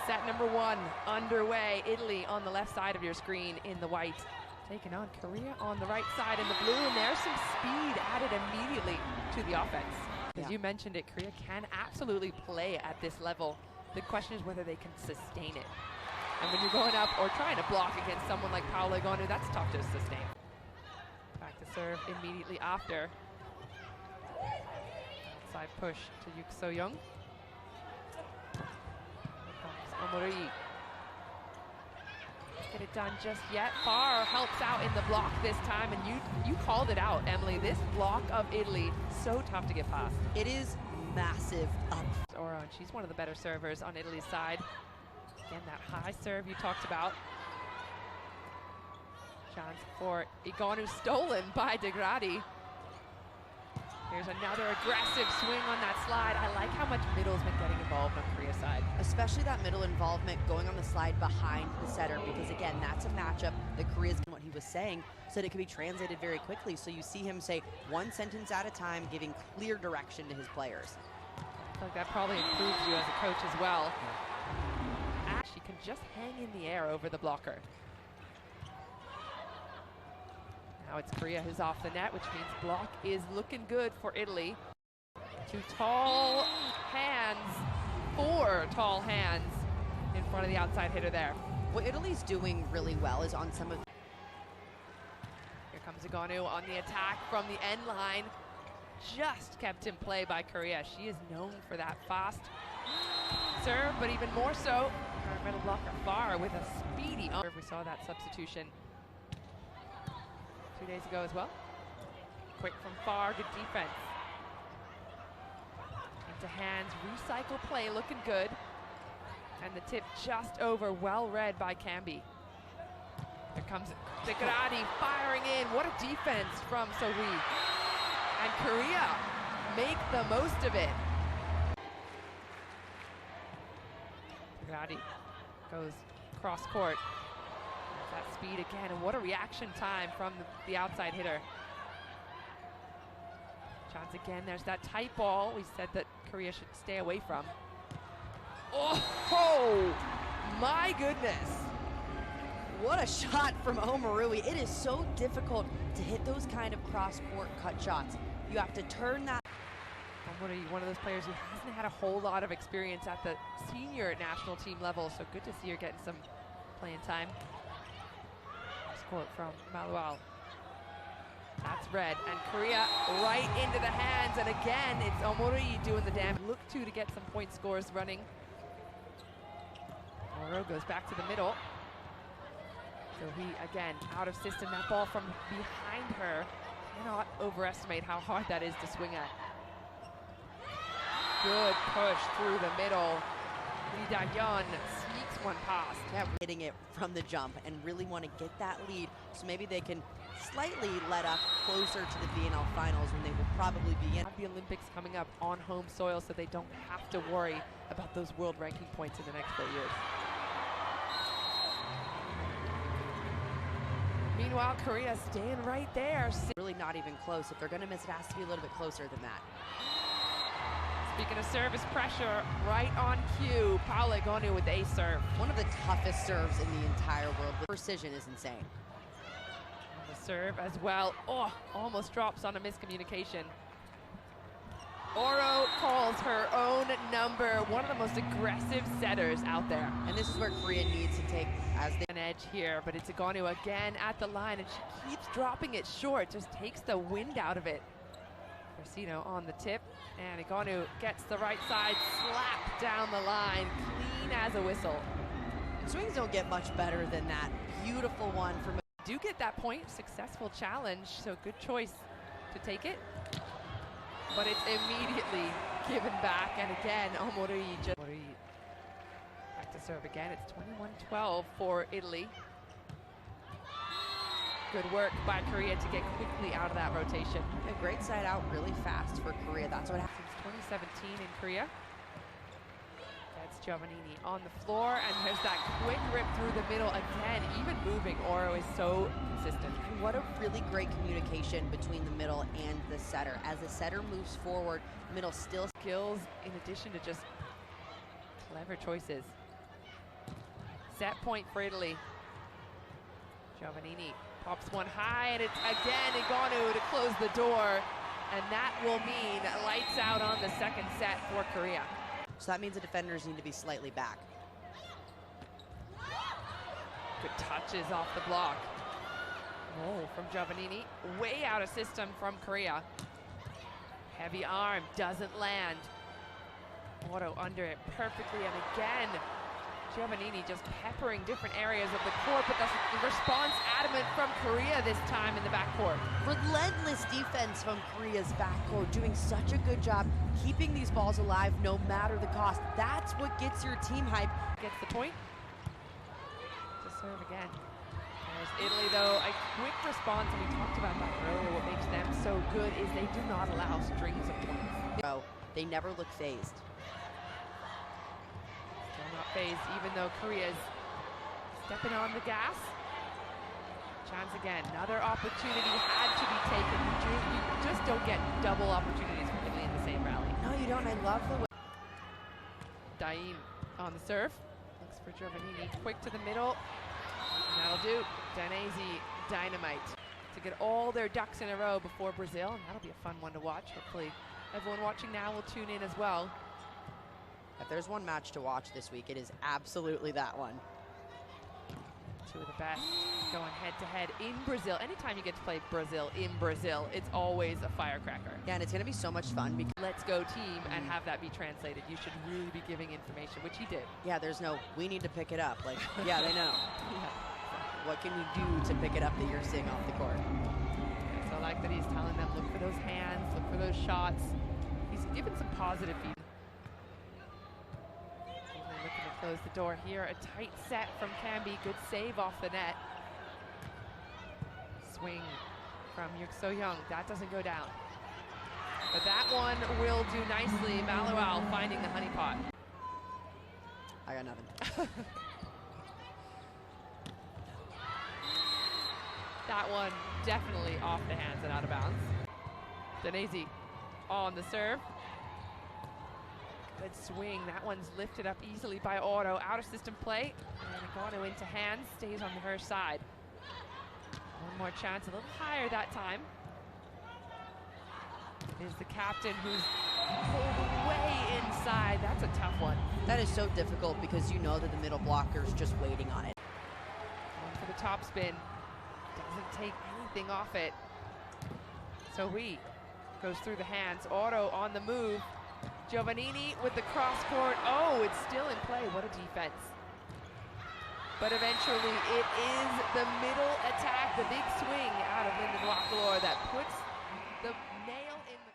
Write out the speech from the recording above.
Set number 1 underway. Italy on the left side of your screen in the white, taking on Korea on the right side in the blue, and there's some speed added immediately to the offense. As you mentioned it, Korea can absolutely play at this level. The question is whether they can sustain it. And when you're going up or trying to block against someone like Paolo Egonu, that's tough to sustain. Back to serve immediately after. Outside push to Yuk So-young. Omori. Get it done just yet. Farr helps out in the block this time, and you called it out, Emily. This block of Italy, so tough to get past. It is massive up. Oro, and she's one of the better servers on Italy's side. Again, that high serve you talked about. Chance for Egonu, stolen by De Gradi. Here's another aggressive swing on that slide. I like how much middle's been getting involved on Korea's side. Especially that middle involvement going on the slide behind the setter, because again, that's a matchup that Korea's what he was saying, so that it could be translated very quickly. So you see him say one sentence at a time, giving clear direction to his players. I feel like that probably improves you as a coach as well. She can just hang in the air over the blocker. Now it's Korea who's off the net, which means block is looking good for Italy. 2 tall hands, 4 tall hands in front of the outside hitter there. What Italy's doing really well is on some of... Here comes Egonu on the attack from the end line. Just kept in play by Korea. She is known for that fast serve, but even more so, her middle blocker Farr with a speedy serve. We saw that substitution 2 days ago as well. Quick from Farr, good defense. Into hands, recycle play, looking good. And the tip just over, well read by Camby. Here comes De Gradi firing in. What a defense from Sohee. And Korea make the most of it. De Gradi goes cross court. That speed again, and what a reaction time from the outside hitter. Chance again, there's that tight ball we said that Korea should stay away from. Oh, my goodness. What a shot from Omarui. It is so difficult to hit those kind of cross-court cut shots. You have to turn that. Omori, one of those players who hasn't had a whole lot of experience at the senior national team level, so good to see her getting some playing time. Court from Malual. That's red, and Korea right into the hands, and again it's Omori doing the damage. Look to get some point scores running. Oro goes back to the middle. So he again out of system. That ball from behind her, cannot overestimate how hard that is to swing at. Good push through the middle. Lee Da-yeon sneaks one past. Yeah, hitting it from the jump and really want to get that lead, so maybe they can slightly let up closer to the VNL finals when they will probably be in. The Olympics coming up on home soil, so they don't have to worry about those world ranking points in the next 4 years. Meanwhile, Korea staying right there. Really not even close. If they're going to miss, it has to be a little bit closer than that. Speaking of service pressure, right on cue, Paolo Egonu with a serve. One of the toughest serves in the entire world. The precision is insane. And the serve as well. Oh, almost drops on a miscommunication. Oro calls her own number. One of the most aggressive setters out there. And this is where Korea needs to take as an edge here, but it's Egonu again at the line, and she keeps dropping it short, just takes the wind out of it. Corsino on the tip, and Egonu gets the right side, slap down the line, clean as a whistle. Swings don't get much better than that. Beautiful one from. Do get that point, successful challenge, so good choice to take it. But it's immediately given back, and again, Omori just back to serve again. It's 21-12 for Italy. Good work by Korea to get quickly out of that rotation. A great side out really fast for Korea. That's what happened. Since 2017 in Korea. That's Giovannini on the floor, and there's that quick rip through the middle again. Even moving, Oro is so consistent. And what a really great communication between the middle and the setter. As the setter moves forward, middle still skills in addition to just clever choices. Set point for Italy. Giovannini pops one high, and it's again Igonu to close the door. And that will mean lights out on the second set for Korea. So that means the defenders need to be slightly back. Good touches off the block. Oh, from Giovannini. Way out of system from Korea. Heavy arm, doesn't land. Otto under it perfectly, and again, Giovannini just peppering different areas of the court, but the response adamant from Korea this time in the backcourt. Relentless defense from Korea's backcourt, doing such a good job keeping these balls alive no matter the cost. That's what gets your team hype. Gets the point. To serve again. There's Italy, though. A quick response, and we talked about that earlier. What makes them so good is they do not allow strings of points. They never look phased. Still not phased, even though Korea's stepping on the gas. Chance again. Another opportunity had to be taken. You just don't get double opportunities from Italy in the same rally. No, you don't. I love the way. Daim on the serve. Looks for Giovannini. Quick to the middle. And that'll do. Danese dynamite to get all their ducks in a row before Brazil. And that'll be a fun one to watch. Hopefully everyone watching now will tune in as well. If there's one match to watch this week, it is absolutely that one. Two of the best going head-to-head in Brazil. Anytime you get to play Brazil in Brazil, it's always a firecracker. Yeah, and it's going to be so much fun because Let's go team and have that be translated. You should really be giving information, which he did. yeah, there's no, we need to pick it up. Like, yeah, they know. Yeah. What can we do to pick it up that you're seeing off the court? Okay, so I like that he's telling them, look for those hands, look for those shots. He's given some positive feedback. Looking to close the door here. A tight set from Camby. Good save off the net. Swing from So Young. That doesn't go down. But that one will do nicely. Malual finding the honeypot. I got nothing. That one definitely off the hands and out of bounds. Danese on the serve. Good swing. That one's lifted up easily by Otto. Out of system play. And Igonu into hands. Stays on her side. One more chance. A little higher that time. It is the captain who's pulled way inside. That's a tough one. That is so difficult because you know that the middle blocker's just waiting on it. One for the top spin. Doesn't take anything off it. So he goes through the hands. Otto on the move. Giovannini with the cross court. Oh, it's still in play. What a defense. But eventually it is the middle attack, the big swing out of Lyndon Lockelor that puts the nail in the